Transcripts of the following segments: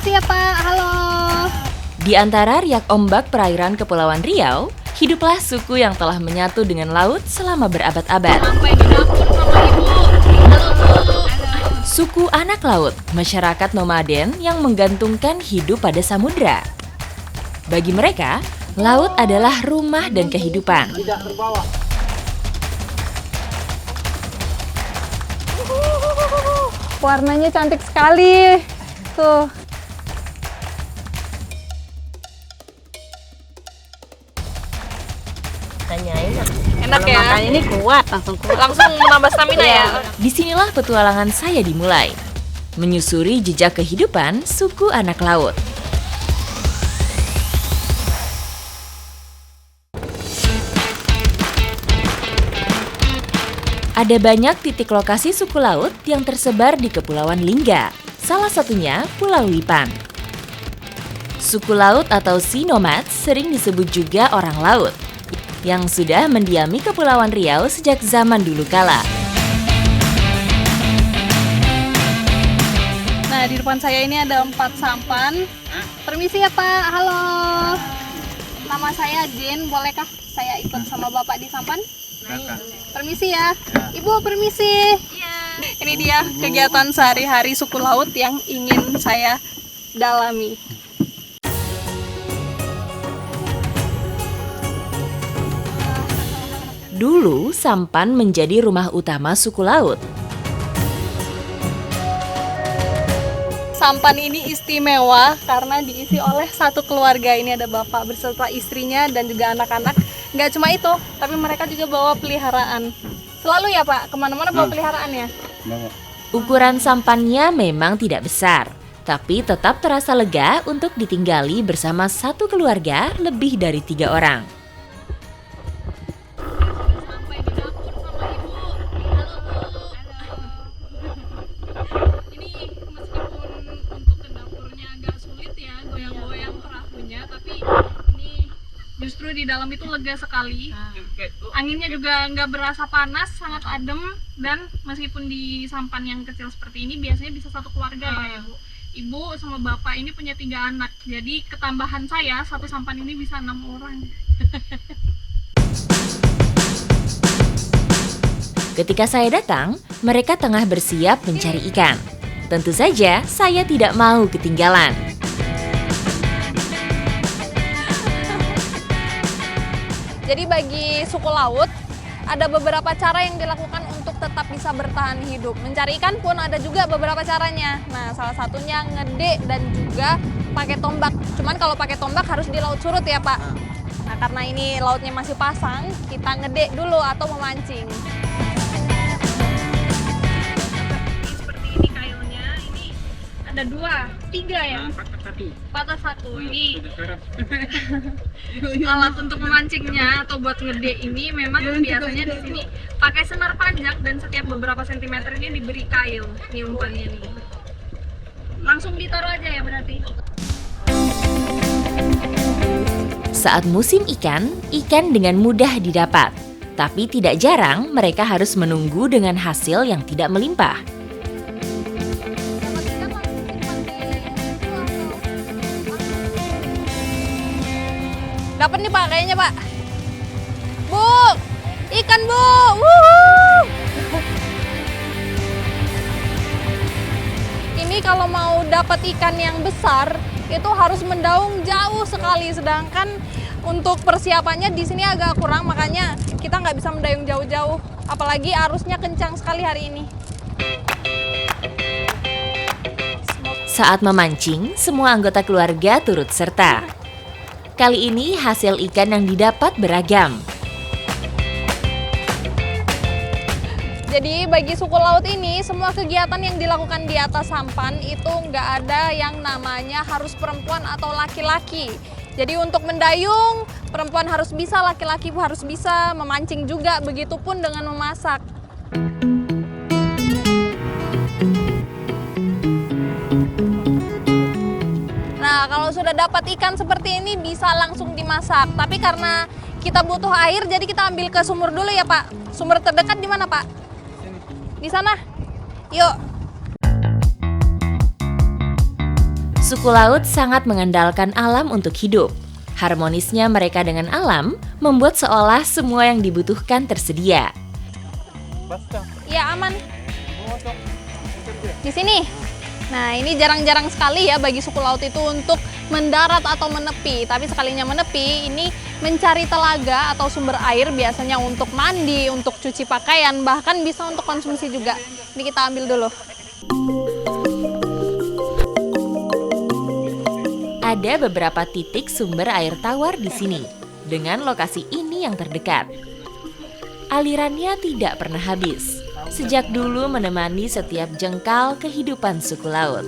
Permisi ya Pak, halo. Di antara riak ombak perairan Kepulauan Riau, hiduplah suku yang telah menyatu dengan laut selama berabad-abad. Sampai di dapur sama Ibu. Halo Bu. Suku anak laut, masyarakat nomaden yang menggantungkan hidup pada samudra. Bagi mereka, laut adalah rumah dan kehidupan. Warnanya cantik sekali. Tuh. Tanyain. Enak ya? Makanya ini kuat, langsung kuat. Langsung menambah stamina ya? Disinilah petualangan saya dimulai. Menyusuri jejak kehidupan suku anak laut. Ada banyak titik lokasi suku laut yang tersebar di Kepulauan Lingga, salah satunya Pulau Lipan. Suku laut atau sea nomads sering disebut juga orang laut, yang sudah mendiami Kepulauan Riau sejak zaman dulu kala. Nah, di depan saya ini ada 4 sampan. Permisi ya Pak, halo. Nama saya Jin, bolehkah saya ikut sama Bapak di sampan? Permisi ya. Ibu, permisi. Ini dia kegiatan sehari-hari suku laut yang ingin saya dalami. Dulu, sampan menjadi rumah utama suku laut. Sampan ini istimewa karena diisi oleh satu keluarga. Ini ada bapak beserta istrinya dan juga anak-anak. Nggak cuma itu, tapi mereka juga bawa peliharaan. Selalu ya Pak, kemana-mana bawa peliharaannya? Ukuran sampannya memang tidak besar, tapi tetap terasa lega untuk ditinggali bersama satu keluarga lebih dari 3 orang. Sampai di dapur sama Ibu. Halo Bu. Ini meskipun untuk ke dapurnya agak sulit ya, goyang-goyang perahunya, tapi ini justru di dalam itu lega sekali. Anginnya juga nggak berasa panas, sangat adem, dan meskipun di sampan yang kecil seperti ini biasanya bisa satu keluarga ya Bu. Ibu sama bapak ini punya 3 anak, jadi ketambahan saya satu sampan ini bisa 6 orang. Ketika saya datang, mereka tengah bersiap mencari ikan. Tentu saja, saya tidak mau ketinggalan. Jadi bagi suku laut, ada beberapa cara yang dilakukan untuk tetap bisa bertahan hidup. Mencari ikan pun ada juga beberapa caranya. Nah, salah satunya ngede dan juga pakai tombak. Cuman kalau pakai tombak harus di laut surut ya, Pak. Nah, karena ini lautnya masih pasang, kita ngede dulu atau memancing. Seperti ini kailnya, ini ada 2, 3 ya? Patah satu. Ini alat untuk memancingnya atau buat ngede ini memang biasanya di sini pakai senar panjang dan setiap beberapa sentimeter ini diberi kail. Ini umpannya nih. Langsung ditaruh aja ya berarti. Saat musim ikan, ikan dengan mudah didapat. Tapi tidak jarang mereka harus menunggu dengan hasil yang tidak melimpah. Dapat nih Pak, kayaknya Pak. Bu, ikan Bu. Wuhu. Ini kalau mau dapat ikan yang besar, itu harus mendaung jauh sekali. Sedangkan untuk persiapannya di sini agak kurang, makanya kita nggak bisa mendayung jauh-jauh. Apalagi arusnya kencang sekali hari ini. Saat memancing, semua anggota keluarga turut serta. Kali ini hasil ikan yang didapat beragam. Jadi bagi suku laut ini, semua kegiatan yang dilakukan di atas sampan itu nggak ada yang namanya harus perempuan atau laki-laki. Jadi untuk mendayung, perempuan harus bisa, laki-laki harus bisa, memancing juga, begitupun dengan memasak. Nah, kalau sudah dapat ikan seperti ini bisa langsung dimasak. Tapi karena kita butuh air, jadi kita ambil ke sumur dulu ya Pak. Sumur terdekat di mana Pak? Di sana. Yuk. Suku laut sangat mengandalkan alam untuk hidup. Harmonisnya mereka dengan alam membuat seolah semua yang dibutuhkan tersedia. Iya, aman. Di sini. Nah, ini jarang-jarang sekali ya bagi suku laut itu untuk mendarat atau menepi. Tapi sekalinya menepi, ini mencari telaga atau sumber air biasanya untuk mandi, untuk cuci pakaian, bahkan bisa untuk konsumsi juga. Ini kita ambil dulu. Ada beberapa titik sumber air tawar di sini, dengan lokasi ini yang terdekat. Alirannya tidak pernah habis, sejak dulu menemani setiap jengkal kehidupan suku laut.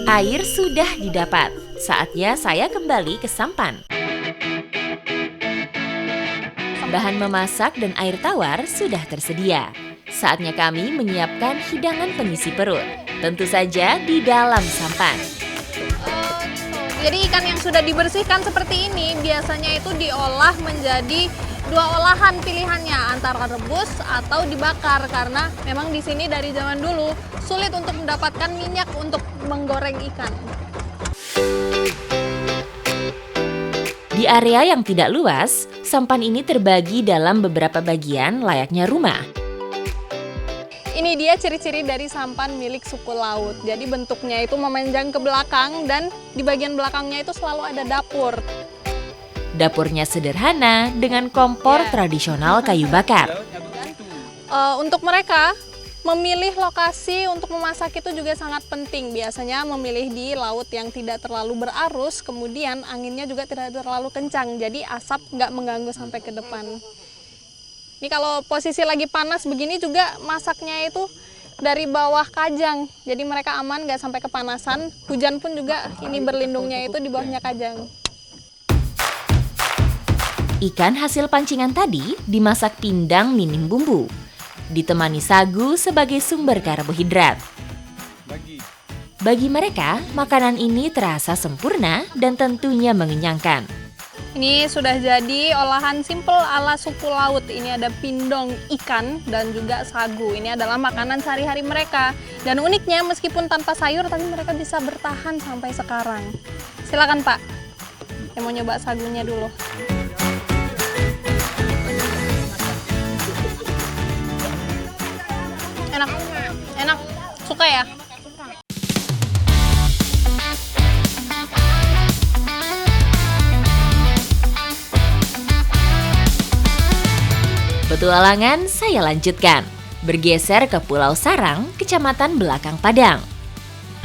Air sudah didapat, saatnya saya kembali ke sampan. Bahan memasak dan air tawar sudah tersedia. Saatnya kami menyiapkan hidangan pengisi perut. Tentu saja di dalam sampan. Jadi ikan yang sudah dibersihkan seperti ini biasanya itu diolah menjadi dua olahan pilihannya, antara rebus atau dibakar, karena memang di sini dari zaman dulu sulit untuk mendapatkan minyak untuk menggoreng ikan. Di area yang tidak luas, sampan ini terbagi dalam beberapa bagian layaknya rumah. Ini dia ciri-ciri dari sampan milik suku laut. Jadi bentuknya itu memanjang ke belakang dan di bagian belakangnya itu selalu ada dapur. Dapurnya sederhana dengan kompor tradisional kayu bakar. Untuk mereka, memilih lokasi untuk memasak itu juga sangat penting. Biasanya memilih di laut yang tidak terlalu berarus, kemudian anginnya juga tidak terlalu kencang. Jadi asap nggak mengganggu sampai ke depan. Ini kalau posisi lagi panas begini juga masaknya itu dari bawah kajang. Jadi mereka aman, nggak sampai kepanasan. Hujan pun juga ini berlindungnya itu di bawahnya kajang. Ikan hasil pancingan tadi dimasak pindang minim bumbu. Ditemani sagu sebagai sumber karbohidrat. Bagi mereka, makanan ini terasa sempurna dan tentunya mengenyangkan. Ini sudah jadi olahan simple ala suku laut. Ini ada pindong ikan dan juga sagu. Ini adalah makanan sehari-hari mereka. Dan uniknya meskipun tanpa sayur tapi mereka bisa bertahan sampai sekarang. Silakan Pak. Saya mau nyoba sagunya dulu. Enak. Enak. Suka ya? Petualangan saya lanjutkan, bergeser ke Pulau Sarang, Kecamatan Belakang Padang.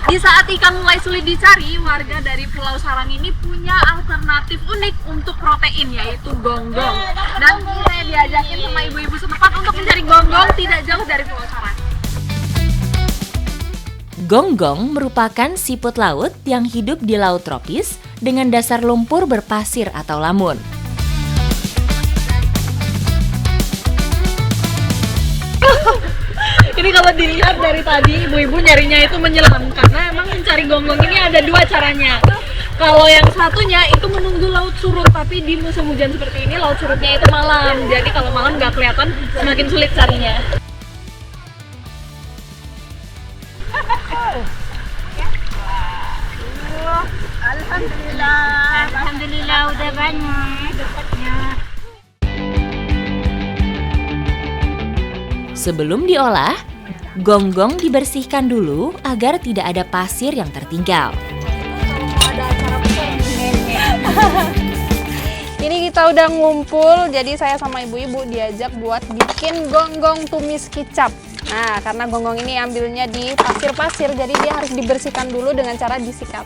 Di saat ikan mulai sulit dicari, warga dari Pulau Sarang ini punya alternatif unik untuk protein, yaitu gonggong. Dan saya diajakin sama ibu-ibu setempat untuk mencari gonggong tidak jauh dari Pulau Sarang. Gonggong merupakan siput laut yang hidup di laut tropis dengan dasar lumpur berpasir atau lamun. Ini kalau dilihat dari tadi, ibu-ibu nyarinya itu menyelam, karena emang mencari gonggong ini ada dua caranya. Kalau yang satunya itu menunggu laut surut, tapi di musim hujan seperti ini laut surutnya itu malam. Jadi kalau malam nggak kelihatan, semakin sulit carinya. Alhamdulillah udah banyak dapatnya. Sebelum diolah, gonggong dibersihkan dulu agar tidak ada pasir yang tertinggal. Ini kita udah ngumpul, jadi saya sama ibu-ibu diajak buat bikin gonggong tumis kicap. Nah, karena gonggong ini ambilnya di pasir-pasir, jadi dia harus dibersihkan dulu dengan cara disikat.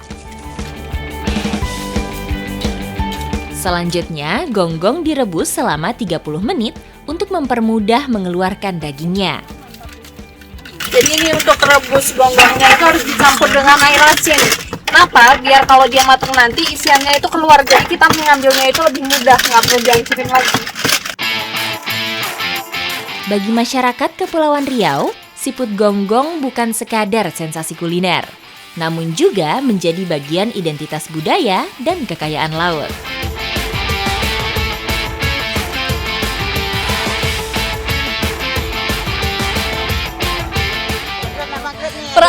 Selanjutnya, gonggong direbus selama 30 menit untuk mempermudah mengeluarkan dagingnya. Jadi ini untuk rebus gonggongnya itu harus dicampur dengan air asin. Kenapa? Biar kalau dia matang nanti isiannya itu keluar, jadi kita mengambilnya itu lebih mudah, nggak perlu dihancurin lagi. Bagi masyarakat Kepulauan Riau, siput gonggong bukan sekadar sensasi kuliner, namun juga menjadi bagian identitas budaya dan kekayaan laut.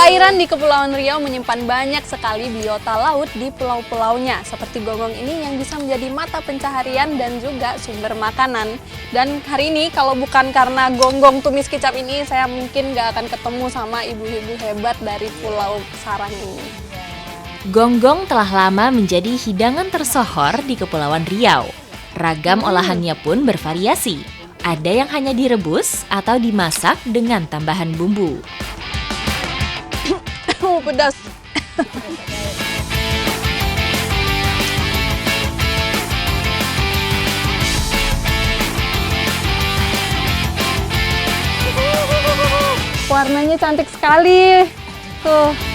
Perairan di Kepulauan Riau menyimpan banyak sekali biota laut di pulau-pulaunya, seperti gonggong ini yang bisa menjadi mata pencaharian dan juga sumber makanan. Dan hari ini kalau bukan karena gonggong tumis kicap ini, saya mungkin nggak akan ketemu sama ibu-ibu hebat dari Pulau Sarang ini. Gonggong telah lama menjadi hidangan tersohor di Kepulauan Riau. Ragam olahannya pun bervariasi. Ada yang hanya direbus atau dimasak dengan tambahan bumbu. Pedas. Warnanya cantik sekali. Tuh.